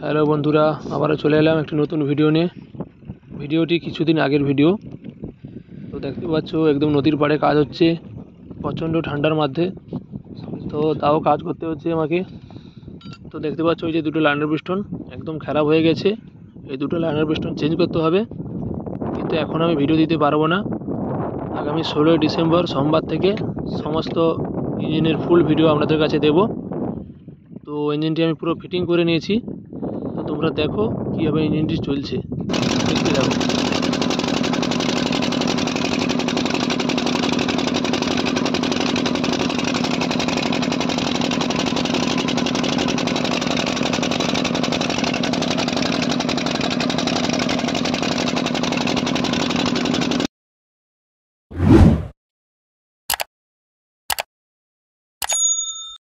Hello বন্ধুরা, আবারও চলে এলাম একটি নতুন ভিডিও নিয়ে। ভিডিওটি কিছুদিন আগের ভিডিও। তো দেখতে পাচ্ছ একদম নদীর পাড়ে কাজ হচ্ছে প্রচণ্ড ঠান্ডার মধ্যে। তো তাও কাজ করতে হচ্ছে আমাকে। তো দেখতে পাচ্ছ ওই যে দুটো লাইনার পিস্টন একদম খারাপ হয়ে গেছে, এই দুটো লাইনার পিস্টন চেঞ্জ করতে হবে। কিন্তু এখন আমি ভিডিও দিতে পারবো না। আগামী 16ই ডিসেম্বর সোমবার থেকে সমস্ত ইঞ্জিনের ফুল ভিডিও আপনাদের কাছে দেব। তো ইঞ্জিনটি আমি পুরো ফিটিং করে নিয়েছি। তো তোমরা দেখো কীভাবে ইঞ্জিনটি চলছে, দেখতে থাকো।